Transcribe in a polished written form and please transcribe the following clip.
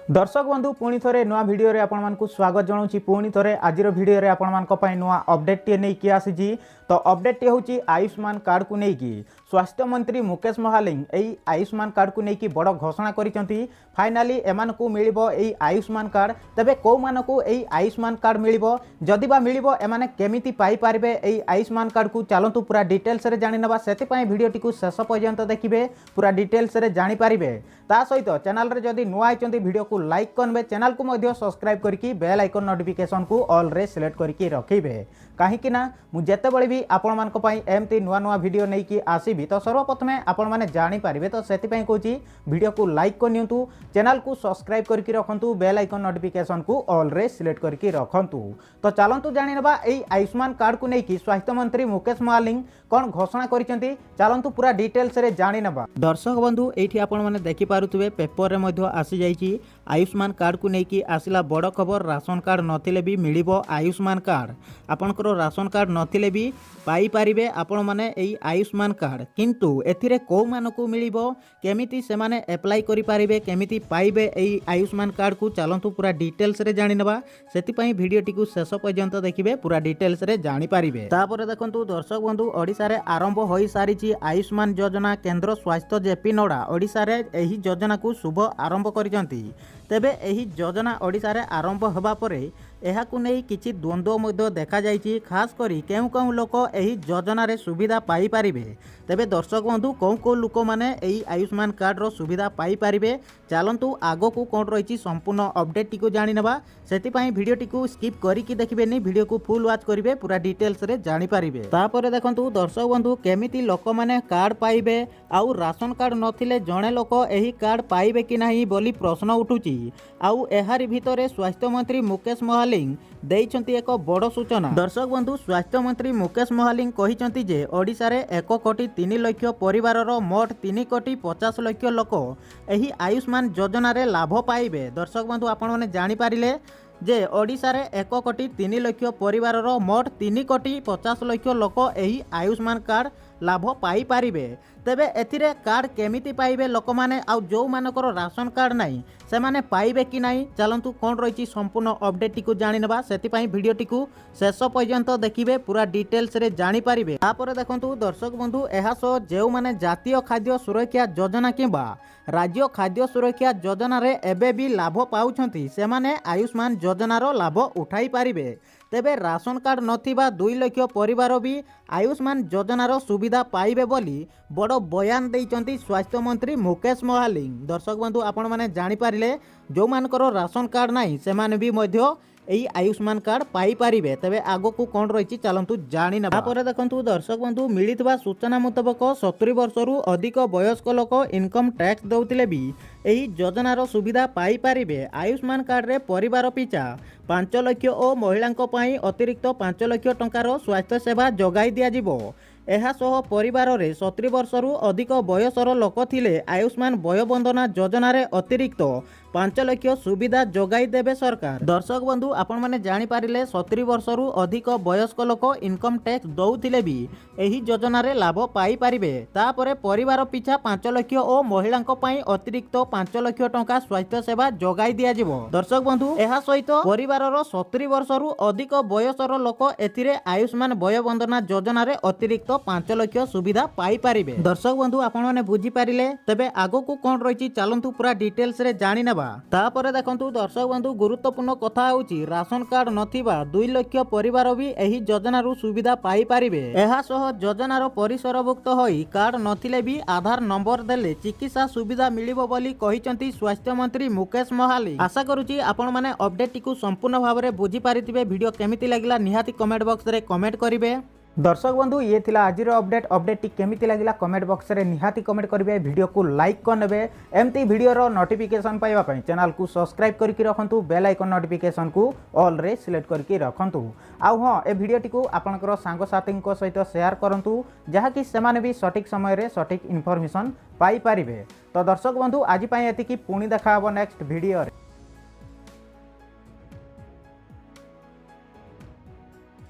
दर्शक बंधु पुणी थे नुआ भिडियो आपको स्वागत जनाऊँ। पुणी थे आज भिडियो आपण नुआ अपडेट टे नहीं आसी। तो अपडेट टे हूँ आयुष्मान कार्ड को लेकिन स्वास्थ्य मंत्री मुकेश महालिंग यही आयुष्मान कार्ड को लेकिन बड़ घोषणा करिसेंती। फाइनाली एमानकु मिलिबो एई आयुष्मान कार्ड। तबे को मानकु एई आयुष्मान कार्ड मिलिबो, जदि बा मिलिबो एमाने केमिति पाई पारिबे एई आयुष्मान कार्ड को चलंतु पूरा डिटेल्स रे जानि नबा। सेति पई वीडियोटी को शेष पर्यंत देखिबे, पूरा डिटेल्स रे जानि पारिबे। ता सहित चैनल रे जदि नुआ आइचंती वीडियो को लाइक करबे, चैनल को मध्य सब्सक्राइब करके बेल आइकन नोटिफिकेशन को ऑल रे सिलेक्ट करके रखिबे। कहीं ना मु जेतेबेले भी आपण मानक पई एमती नुआ नुआ वीडियो नहीं कि आसीबी तो सर्वप्रथमे आपण माने जानि पारिबे। तो सेति पई कहूची वीडियो को लाइक करनियंतु, चैनल को सब्सक्राइब करके रखंतु, बेल आइकन नोटिफिकेशन को ऑल रे सिलेक्ट करके रखंतु। तो चलंतु जानि नबा एई आयुष्मान कार्ड को लेकिन स्वास्थ्य मंत्री मुकेश महालिंग कौन घोषणा करिसेंती। चलंतु पूरा डिटेल्स रे जानि नबा। दर्शक बंधु एठी आपण माने देखि पारुथबे पेपर रे मध्य आसी जाईची आयुष्मान कार्ड को लेकिन आसिला बड़ खबर। राशन कार्ड नथिले भी मिलिबो आयुष्मान कार्ड। आपनकर राशन कार्ड नथिले भी पाई पारिबे आपण माने एई आयुष्मान कार्ड। किंतु एथिरे को मानको मिलिबो, केमिति से माने अप्लाई करि पारिबे, केमिति पाइबे एई आयुष्मान कार्ड को चलंतु पूरा डिटेल्स रे जानि नबा। सेति पई वीडियोटी को शेष पर्यंत देखिबे, पूरा डिटेल्स रे जानि पारिबे। तापर देखंतु दर्शक बंधु ओडिसा रे आरंभ होई सारिची आयुष्मान योजना। केंद्र स्वास्थ्य जेपी नड्डा ओडिसा रे एही योजना को शुभ आरंभ करिसंती। तेबे एही योजना ओडिसा रे आरंभ होबा परे एहाकु नहीं किछि द्वंद्व मध्य देखा जाइछि। खास करी केउ केउ लोक एही योजना रे सुविधा पाई पारिबे। तेबे दर्शक बंधु को लोक माने एही आयुष्मान कार्ड रो सुविधा पाई पारिबे। चलंतु आगो को कोन रहिछि संपूर्ण अपडेट टी को जानि नबा। सेति पई वीडियो टी को स्किप करी कि देखिबेनी, वीडियो को फुल वॉच करिवे, पूरा डिटेल्स रे जानि पारिबे। तापर देखंतु दर्शक बंधु केमिति लोक माने कार्ड पाइबे आउ राशन कार्ड नथिले जणे लोक एही कार्ड पाइबे कि नाही बोली प्रश्न उठुछि। आउ एहारी भितरे स्वास्थ्य मंत्री मुकेश महालिंग देइछंती एक बड़ सूचना। दर्शक बंधु स्वास्थ्य मंत्री मुकेश महालिंग कहिछंती जे ओडिसा रे 1 कोटी 3 लाख परिवारर मोट 3 कोटी 50 लाख लोक एही आयुष्मान योजना रे लाभ पाइबे। दर्शक बंधु आपण माने जानि पारिले जे ओडिसा रे 1 कोटी 3 लाख परिवारर मोट 3 कोटी 50 लाख लोक एही आयुष्मान कार्ड लाभ पाई पारिबे। तेबे एथिरे कार्ड केमिति पाइबे लोक माने, आउ जो मानकर राशन कार्ड नाही से माने पाइबे कि नाही। चलंतु कोन रहिछि संपूर्ण अपडेट टी को जानि नबा। सेति पई वीडियो टी को शेष पर्यंत देखिबे, पूरा डिटेल्स रे जानि पारिबे। तापर देखंतु दर्शक बंधु एहा सो जेउ माने जातीय खाद्य सुरक्षा योजना किबा राज्य खाद्य सुरक्षा योजना रे एबे भी लाभ पाउछंती, से माने आयुष्मान योजना रो लाभ उठाई पारिबे। तेबे राशन कार्ड नथिबा 2 लाख परिवार भी आयुष्मान योजना रो सुविधा पाइबे बोली बड़ बयान देइचंती स्वास्थ्य मंत्री मुकेश महालिंग। दर्शक बंधु आपण माने जानि पारिले जो मानकर राशन कार्ड नाही से माने भी मध्य एई आयुष्मान कार्ड पाई पारिबे। तबे आगो को कोन रहिछि चलंतु जानि नबा। तापर देखंतु दर्शक बंधु मिलितबा सूचना मुताबक 70 वर्षरु अधिक वयस्क लोक इनकम टैक्स दउतिले भी एही योजना रो सुविधा पाई पारिबे। आयुष्मान कार्ड रे परिवार पिछा 5 लाख ओ महिलांको पई अतिरिक्त 5 लाख टंकार स्वास्थ्य सेवा जोगाई दिया जिवो। एहा सह परिवार रे 70 वर्षरु अधिक बयसर लोक थिले आयुष्मान वय बंदना योजना रे अतिरिक्त 5 लाख सुविधा जोगाई देबे सरकार। दर्शक बंधु आपण माने जानि पारिले 70 वर्षरु अधिक वयस्क लोक इनकम टैक्स दउथिले भी एही योजना रे लाभ पाई पारिबे। तापरे परिवार पिछा 5 लाख ओ महिलांको पई अतिरिक्त 5 लाख टंका स्वास्थ्य सेवा जोगाई दिया जिवो। दर्शक बंधु एहा सहित परिवार रो 70 वर्षरु अधिक वयसर लोक एथिरे आयुष्मान वय बंदना योजना रे अतिरिक्त 5 लाख सुविधा पाई पारिबे। दर्शक बंधु आपण माने बुझी पारिले। तबे आगो को कोन रहिछि चलंतु पूरा डिटेल्स रे जानि नबा। तापर देखंतु दर्शक बंधु गुरुत्वपूर्ण कथा होउछि राशन कार्ड नथिबा 2 लाख परिवार भी एही योजना रु सुविधा पाई पारिबे। एहा सह योजना रो परिसरभुक्त होई कार्ड नथिले भी आधार नंबर देले चिकित्सा सुविधा मिलिबो बोली कहिसंती स्वास्थ्य मंत्री मुकेश महालिंग। आशा करूछि आपण माने अपडेट टिकु संपूर्ण भाबरे बुझी पारिथिबे। वीडियो केमिति लागिला निहाती कमेंट बॉक्स रे कमेंट करिवे। दर्शक बंधु ये थिला आजिर अपडेट टी केमिति लागिला कमेंट बॉक्स रे निहाती कमेंट करिवे। वीडियो को लाइक करनेबे। एमती वीडियो रो नोटिफिकेशन पाइबा पई चैनल को सब्सक्राइब करके रखंतु, बेल आइकन नोटिफिकेशन को ऑल रे सिलेक्ट करके रखंतु। आउ हां ए वीडियो टी को आपनकर सांग साथी को सहित शेयर करंतु, जहा कि सेमाने भी सटीक समय रे सटीक इन्फॉर्मेशन पाई पारिबे। तो दर्शक बंधु आज पई एतिकी पुणी देखा हबो नेक्स्ट वीडियो रे।